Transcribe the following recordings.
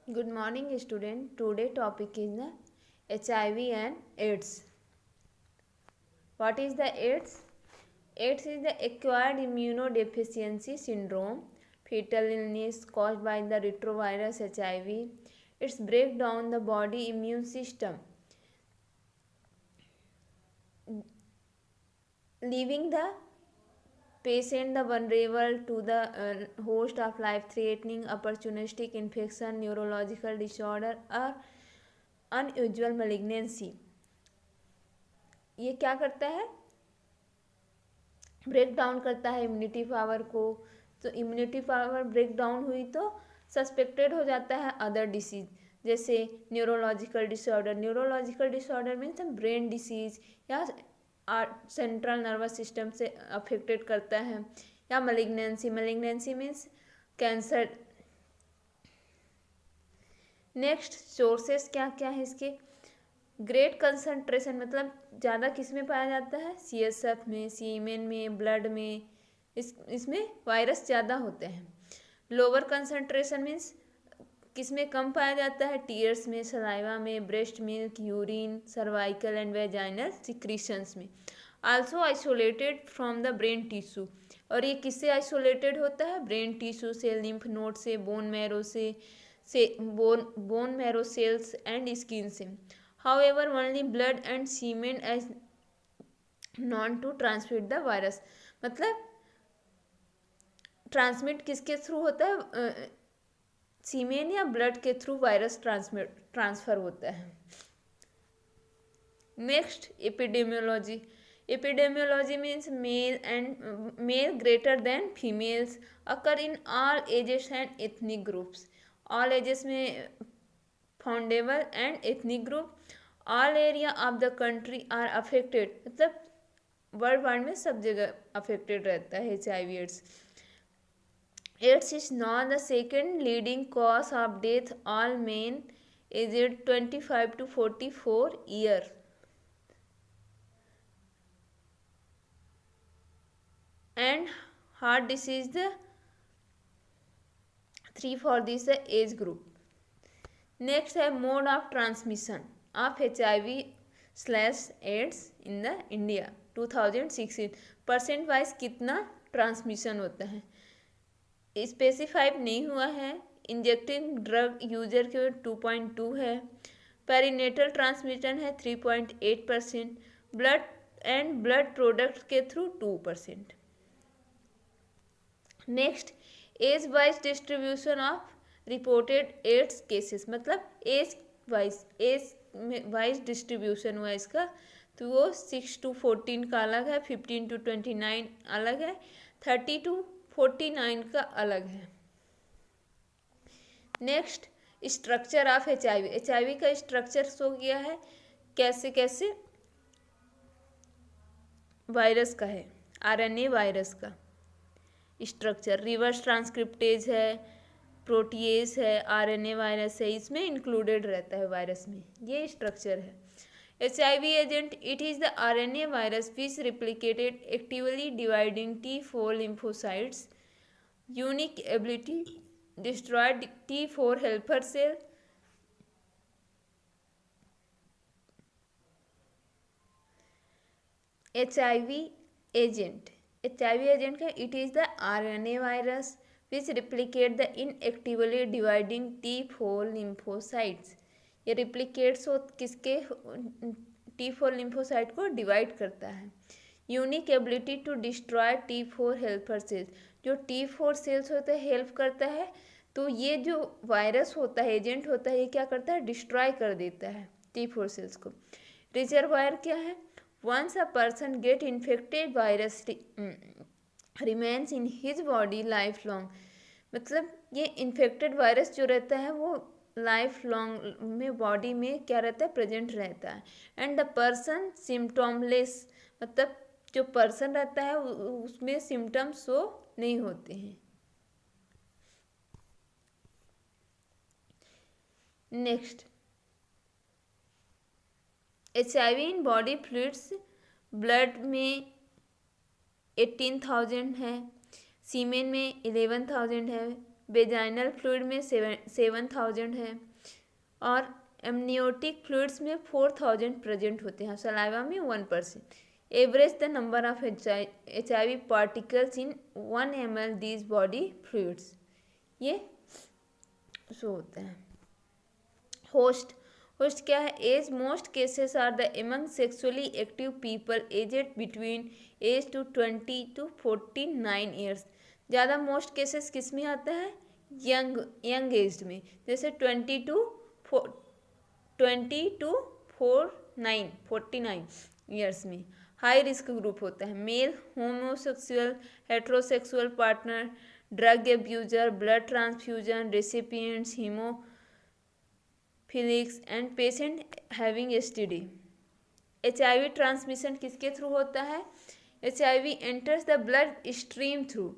Good morning, student. Today topic is the HIV and AIDS. What is the AIDS? AIDS is the acquired immunodeficiency syndrome, fetal illness caused by the retrovirus HIV. It's break down the body immune system, leaving the patient the vulnerable to the host of life-threatening opportunistic infection, neurological disorder or unusual malignancy. ये क्या करता है? Break down करता है immunity power को। तो immunity power break down हुई तो सस्पेक्टेड हो जाता है अदर डिसीज, जैसे neurological disorder. Neurological disorder means brain disease या सेंट्रल नर्वस सिस्टम से अफेक्टेड करता है, या malignancy. Malignancy means cancer. Next sources क्या क्या है इसके? ग्रेट कंसंट्रेशन मतलब ज़्यादा किस में पाया जाता है? CSF में, सीमेन में, ब्लड में। इसमें वायरस ज़्यादा होते हैं। लोअर कंसंट्रेशन मीन्स किस में कम पाया जाता है? टीयर्स में, सलाइवा में, breast milk, urine, cervical and vaginal secretions में। Also isolated from the brain tissue. और ये किससे आइसोलेटेड होता है? ब्रेन टिश्यू से, लिम्फ नोड से, बोन मैरो से bone marrow cells and skin से। However, only blood and semen as known to transmit the virus। मतलब ट्रांसमिट किसके थ्रू होता है? सीमेन या ब्लड के थ्रू वायरस ट्रांसफर होता है। Next epidemiology. Epidemiology means male greater than females occur in all ages and ethnic groups. All ages में foundable and ethnic group. All area of the country are affected, मतलब world wide में सब जगह affected रहता है HIV AIDS. AIDS is not the second leading cause of death all men aged 25 to 44 year. And heart disease the 3 for this age group. Next है mode of transmission of HIV/AIDS in the India 2016। Percent wise कितना transmission होता है specified नहीं हुआ है। Injecting drug user के 2.2 है। Perinatal transmission है 3.8%। ब्लड एंड ब्लड प्रोडक्ट के through 2%। Next age wise distribution of reported AIDS cases, मतलब एज वाइज डिस्ट्रीब्यूशन हुआ इसका। तो वो 6 to 14 का अलग है, 15 to 29 अलग है, 30 to 49 का अलग है। नेक्स्ट स्ट्रक्चर ऑफ HIV का स्ट्रक्चर शो किया है कैसे कैसे वायरस का है। RNA वायरस का स्ट्रक्चर रिवर्स ट्रांसक्रिप्टेज है, प्रोटीएज है, RNA वायरस है, इसमें इंक्लूडेड रहता है वायरस में। ये स्ट्रक्चर है। HIV agent it is the RNA virus which replicated actively dividing T4 lymphocytes, unique ability destroy T4 helper cell. HIV agent का it is the RNA virus which replicate the inactively dividing T4 lymphocytes। ये replicates हो किसके? T4 lymphocyte को divide करता है। Unique ability to destroy T4 helper cells, जो T4 sales होते हैं हेल्प करता है। तो ये जो वायरस होता है, एजेंट होता है, ये क्या करता है? डिस्ट्रॉय कर देता है T4 सेल्स को। रिजर्वायर क्या है? Once a person get infected, virus remains in his body lifelong। मतलब ये इन्फेक्टेड वायरस जो रहता है वो लाइफ लॉन्ग में बॉडी में क्या रहता है? प्रेजेंट रहता है। एंड द पर्सन सिम्टोमलेस, मतलब जो पर्सन रहता है उसमें सिम्टम्स शो नहीं होते हैं। Next HIV in body fluids. Blood में 18,000 है, सीमेन में 11,000 है, वेजाइनल फ्लूइड में 7,000 है, और एमनियोटिक फ्लूइड्स में 4,000 प्रेजेंट होते हैं, सलाइवा में 1%। Average the number of HIV particles in 1 ml these body fluids, ये शो होता है। होस्ट क्या है? As most cases are the among sexually active people aged between age to 20 to 49 years. ज़्यादा मोस्ट केसेस किस में आता है? यंग एज में, जैसे 20 to 49 ईयर्स में। हाई रिस्क ग्रुप होता है male, homosexual, heterosexual partner, drug abuser, blood transfusion recipients, haemophilics and patient having STD। HIV transmission किसके थ्रू होता है? HIV enters the blood stream through,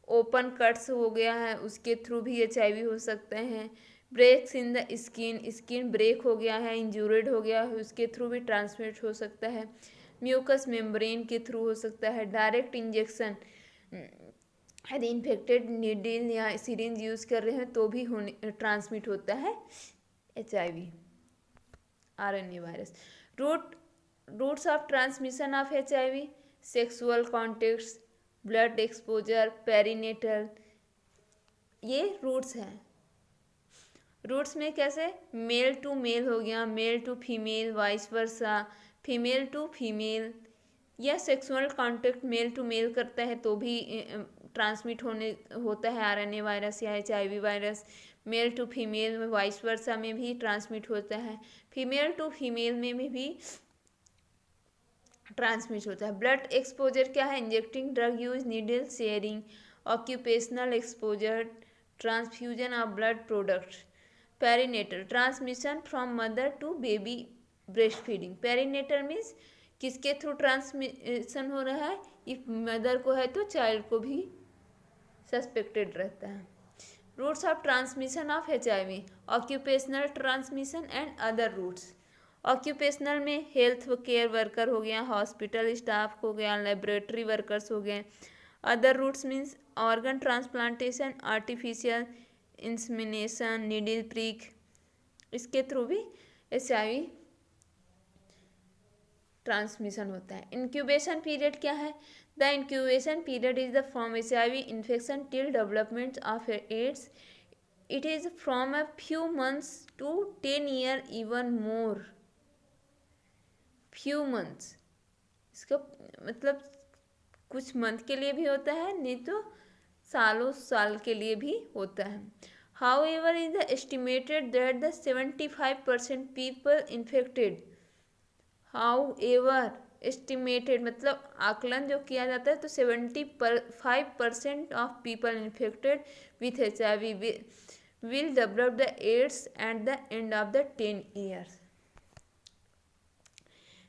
open cuts हो गया है उसके थ्रू भी HIV हो सकते हैं। Breaks in the skin break हो गया है, इंजूर्ड हो गया है, उसके थ्रू भी ट्रांसमिट हो सकता है। म्यूकस मेम्ब्रेन के थ्रू हो सकता है। डायरेक्ट इंजेक्शन, यदि इन्फेक्टेड नीडल या सिरिंज यूज़ कर रहे हैं तो भी ट्रांसमिट होता है HIV। RNA virus. Routes of transmission of HIV, sexual contacts, blood exposure, perinatal, ये रूट्स हैं। रूट्स में कैसे? मेल टू मेल हो गया, male to female, vice versa, female to female, या sexual contact male to male करता है तो भी ट्रांसमिट होता है RNA वायरस या HIV virus. Male to female में, वाइस वर्सा में भी ट्रांसमिट होता है। फीमेल टू फीमेल में भी ट्रांसमिट होता है। ब्लड एक्सपोजर क्या है? Injecting drug use, needle sharing, occupational exposure, transfusion of blood products. Perinatal transmission from mother to baby breast feeding. Perinatal means किसके थ्रू ट्रांसमिशन हो रहा है? इफ मदर को है तो चाइल्ड को भी सस्पेक्टेड रहता है। Routes of transmission of HIV, occupational transmission and other routes. Occupational में हेल्थ केयर वर्कर हो गया, हॉस्पिटल स्टाफ हो गया, लेबोरेटरी वर्कर्स हो गए। Other routes means organ transplantation, artificial insemination, needle prick, इसके थ्रू भी HIV ट्रांसमिशन होता है। इंक्यूबेशन पीरियड क्या है? The incubation period is the from HIV infection till development of AIDS. It is from a few months to 10 years, even more. few months, इसका मतलब कुछ month के लिए भी होता है, नहीं तो सालों साल के लिए भी होता है। However, it is estimated that the 75% people infected, however estimated मतलब आकलन जो किया जाता है, तो 75% of people infected with HIV will develop the AIDS at the end of the 10 years.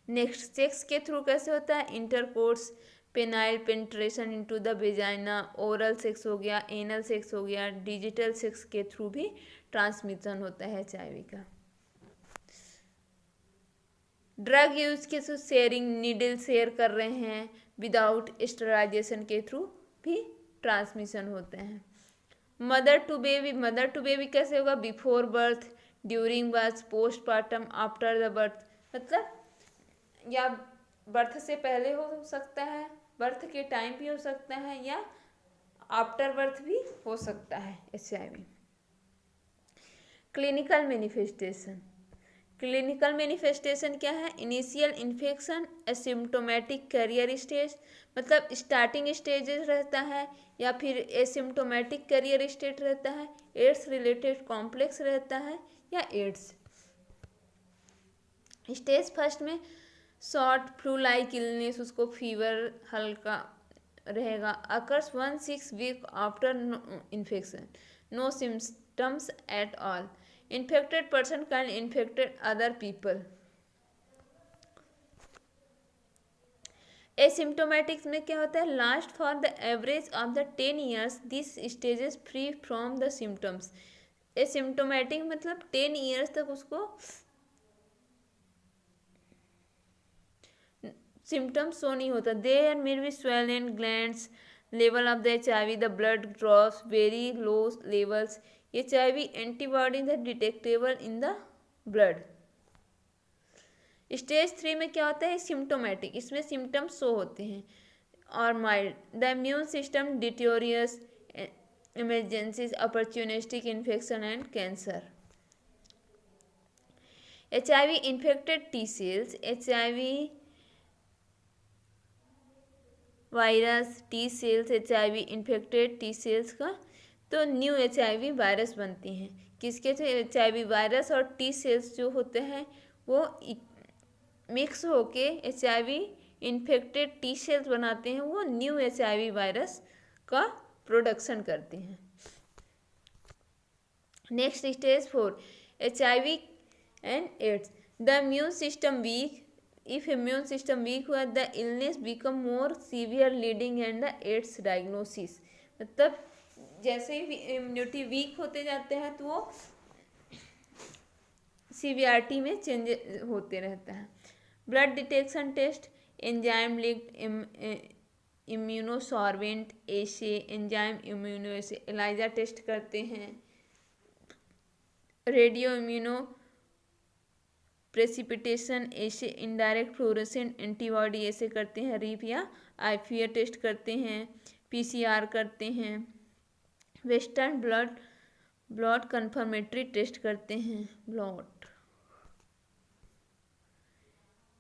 Next, sex के थ्रू कैसे होता है? Intercourse, penile penetration into the vagina, oral sex हो गया, एनल सेक्स हो गया, डिजिटल सेक्स के थ्रू भी ट्रांसमिशन होता है HIV का। ड्रग यूज के थ्रू शेयरिंग, नीडल शेयर कर रहे हैं विदाउट स्टेरिलाइजेशन के थ्रू भी ट्रांसमिशन होते हैं। मदर टू बेबी कैसे होगा? Before birth, during birth, postmortem, after the birth, मतलब या बर्थ से पहले हो सकता है, बर्थ के टाइम भी हो सकता है, या आफ्टर बर्थ भी हो सकता है HIV। क्लिनिकल मैनिफेस्टेशन क्या है? Initial infection, asymptomatic carrier stage, मतलब स्टार्टिंग स्टेजेस रहता है या फिर एसिम्टोमेटिक कैरियर स्टेज रहता है, एड्स रिलेटेड कॉम्प्लेक्स रहता है, या एड्स। स्टेज फर्स्ट में शॉर्ट फ्लू लाइक इलनेस, उसको फीवर हल्का रहेगा, occurs 1-6 week after infection, no symptoms at all, infected person can infected other people. Asymptomatics में क्या होता है? Last for the average of the 10 years, this stages free from the symptoms. Asymptomatic मतलब 10 years तक उसको symptoms show नहीं होता। There may be swollen glands, level of the HIV, the blood drops very low levels. HIV antibodies are detectable in the blood. Stage 3 में क्या होता है, symptomatic, इसमें सिम्टम्स शो होते हैं और mild. The immune system deteriorates, emergencies, opportunistic infection and cancer. HIV infected T cells, HIV virus T cells, HIV infected T cells का तो न्यू HIV वायरस बनती हैं. किसके थे, HIV वायरस और टी सेल्स जो होते हैं वो मिक्स होके HIV इन्फेक्टेड टी सेल्स बनाते हैं, वो न्यू HIV वायरस का प्रोडक्शन करते हैं. Next stage 4, HIV and AIDS. The immune system weak, if immune system weak हुआ the illness become more severe leading and the AIDS diagnosis. मतलब जैसे ही immunity weak होते जाते हैं तो वो सीवियरिटी में चेंज होते रहता है. Blood detection test, enzyme linked immunosorbent assay, enzyme immunoassay, ELISA test करते हैं. Radio immuno precipitation assay, indirect fluorescent antibody assay करते हैं. रीप या आईपीआर टेस्ट करते हैं. PCR करते हैं. वेस्टर्न ब्लड कन्फर्मेटरी टेस्ट करते हैं. ब्लड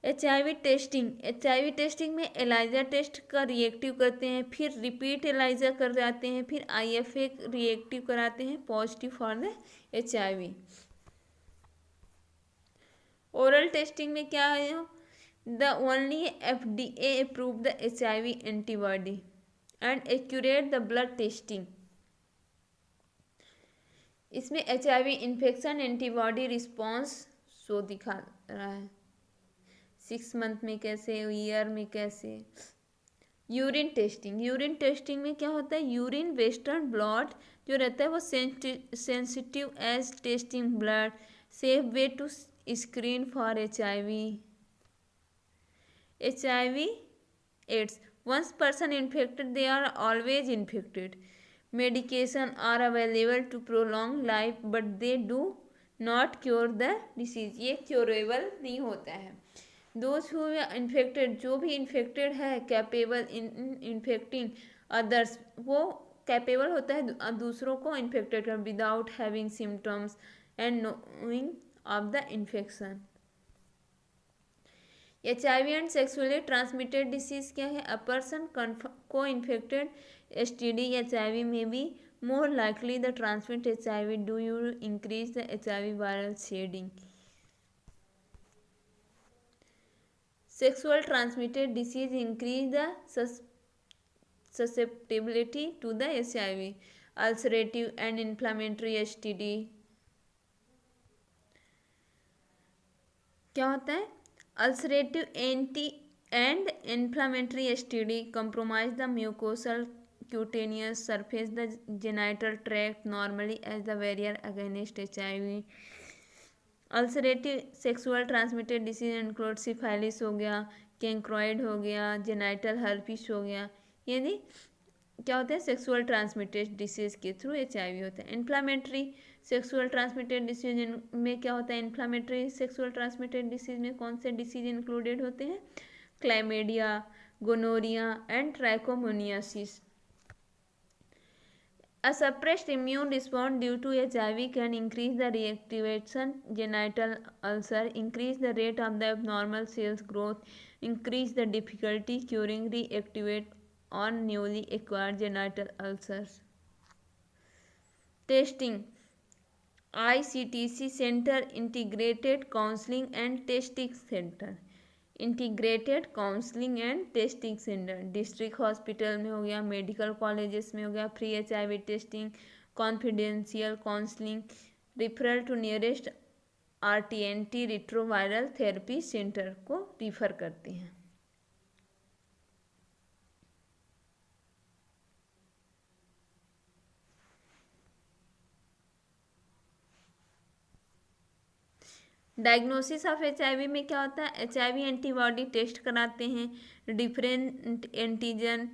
HIV टेस्टिंग में एलाइजा टेस्ट का रिएक्टिव करते हैं, फिर रिपीट एलाइजा कर जाते हैं, फिर IFA रिएक्टिव कराते हैं, positive for the HIV. Oral testing में क्या है, the only FDA approve the HIV antibody and accurate the blood testing. इसमें HIV infection antibody response show दिखा रहा है, 6 मंथ में कैसे, ईयर में कैसे. यूरिन टेस्टिंग में क्या होता है, यूरिन वेस्टर्न ब्लड जो रहता है वो sensitive as testing blood, safe way to screen for HIV AIDS. Once person infected they are always infected. Medication are available to prolong life but they do not cure the disease. ये curable नहीं होता है. Those who infected, जो भी infected है, capable इन infecting others, वो capable होता है दूसरों को इन्फेक्टेड कर without having symptoms and knowing of the infection. HIV and sexually transmitted disease क्या है, अ पर्सन को इन्फेक्टेड STD HIV में B more likely the transmit HIV do you increase the HIV viral shedding. Sexual transmitted disease increase the susceptibility to the HIV. Ulcerative and inflammatory STD क्या होता है, ulcerative and inflammatory STD compromise the mucosal cutaneous surface the genital tract normally as the barrier against HIV. Ulcerative sexual transmitted disease include syphilis हो गया, कैंक्रोइड हो गया, genital herpes हो गया. यानी क्या होता है, सेक्सुअल ट्रांसमिटेड डिसीज के थ्रू HIV होता है. इन्फ्लामेटरी सेक्सुअल ट्रांसमिटेड डिसीज में क्या होता है, इन्फ्लामेटरी सेक्सुअल ट्रांसमिटेड डिसीज में कौन से डिसीज इंक्लूडेड होते हैं, chlamydia, gonorrhoea and trichomoniasis. A suppressed immune response due to HIV can increase the reactivation genital ulcer, increase the rate of the abnormal cells growth, increase the difficulty curing reactivate or newly acquired genital ulcers. Testing ICTC Center Integrated Counseling and Testing Center. Integrated counselling and testing centre district hospital में हो गया, medical colleges में हो गया. Free HIV testing, confidential counselling, referral to nearest RTNT retroviral therapy centre को refer करते हैं. Diagnosis of HIV में क्या होता है, HIV एंटीबॉडी टेस्ट कराते हैं, different antigen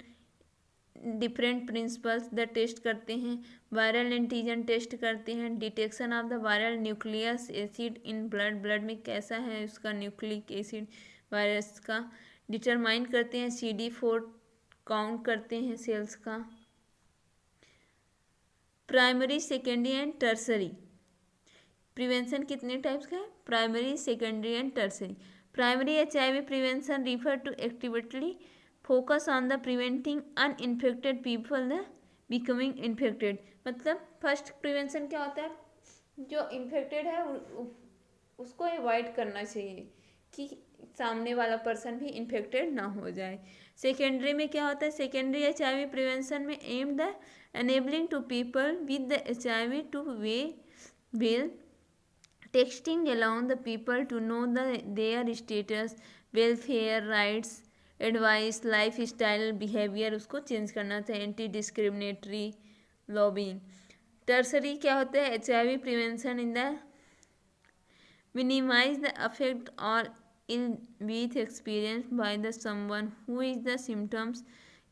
different principles the test करते हैं, वायरल एंटीजन टेस्ट करते हैं, detection of the viral nucleus acid in blood, blood में कैसा है उसका न्यूक्लिक एसिड वायरस का, डिटरमाइन करते हैं, CD4 काउंट करते हैं सेल्स का। Primary, secondary and tertiary prevention कितने टाइप्स का है? Primary, secondary and tertiary. Primary HIV prevention refer to activity focus on the preventing uninfected people the becoming infected. मतलब फर्स्ट प्रिवेंशन क्या होता है, जो इन्फेक्टेड है उसको अवॉइड करना चाहिए कि सामने वाला पर्सन भी इन्फेक्टेड ना हो जाए। सेकेंडरी में क्या होता है, सेकेंडरी HIV प्रिवेंशन में aim the enabling to people with the HIV to way well texting allowing the people to know their status, welfare, rights, advice, life style, behaviour उसको चेंज करना चाहिए। Anti discriminatory lobbying. टर्सरी क्या होता है, HIV prevention in the minimize the effect or ill with experienced by the someone who is the symptoms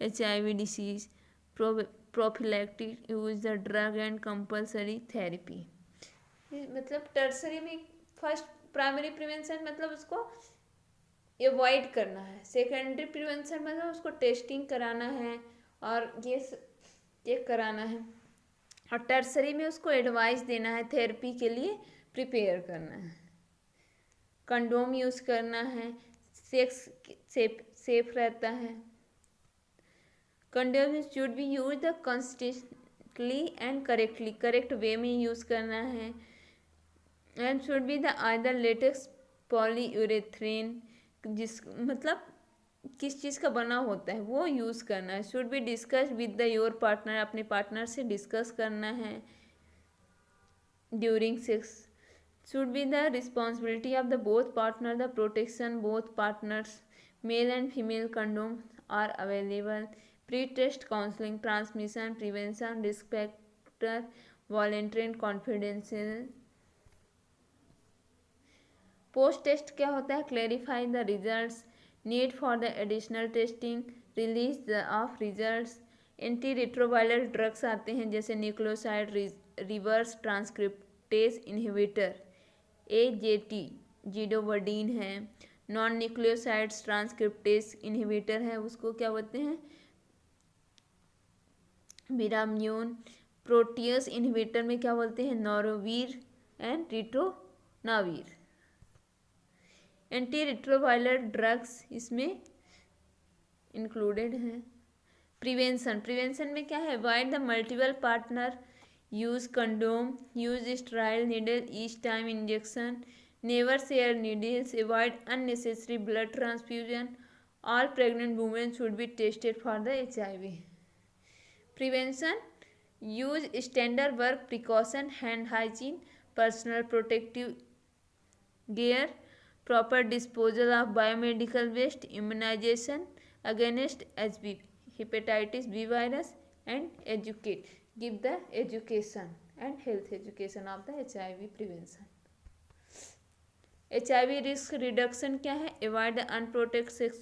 HIV disease, prophylactic use the drug and compulsory therapy। मतलब tertiary में first primary prevention मतलब उसको avoid करना है, secondary prevention मतलब उसको testing कराना है और ये कराना है, और टर्सरी में उसको एडवाइस देना है, थेरेपी के लिए प्रिपेयर करना है, कंडोम यूज़ करना है, सेक्स सेफ रहता है। Condom should be use the consistently and correctly, correct way में यूज़ करना है। And should be the either latex polyurethane, जिस मतलब किस चीज़ का बना होता है वो यूज़ करना है। Should be discuss with the your partner, अपने पार्टनर से डिस्कस करना है during sex. should be the responsibility of the both partner, the protection both partners, male and female condoms are available, pre-test counseling, transmission prevention, risk factor, voluntary and confidential। post test क्या होता है, clarify the results, need for the additional testing, release of results। Anti retroviral drugs आते हैं जैसे nucleoside reverse transcriptase inhibitor AJT, जिडोवडीन है। Non nucleosides transcriptase inhibitor है, उसको क्या बोलते हैं, विराम्यून। प्रोटियस इनहिबिटर में क्या बोलते हैं, नोरोवीर and ritonavir. Anti retroviral drugs इसमें इंक्लूडेड हैं। प्रिवेंशन में क्या है, avoid the multiple partner, use condom, use sterile needle each time injection, never share needles, avoid unnecessary blood transfusion, all pregnant women should be tested for the HIV। prevention, use standard work precaution, hand hygiene, personal protective gear, proper disposal of biomedical waste, immunization against HB, hepatitis B virus, and educate, give the education and health education of the HIV prevention। HIV risk reduction क्या है, avoid the unprotected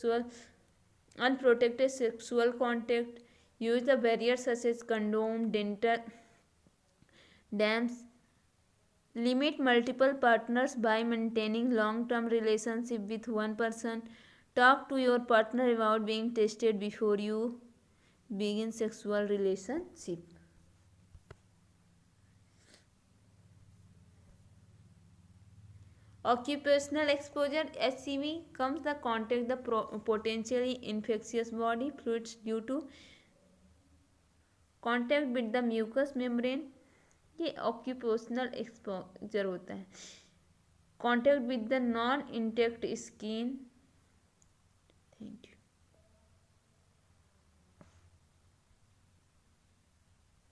sexual contact, use the barriers such as condom, dental dams, limit multiple partners by maintaining long-term relationship with one person, talk to your partner about being tested before you begin sexual relationship। Occupational exposure, HCV comes the contact the potentially infectious body fluids due to contact with the mucous membrane, ये occupational exposure होता है। contact with the non intact skin। Thank you.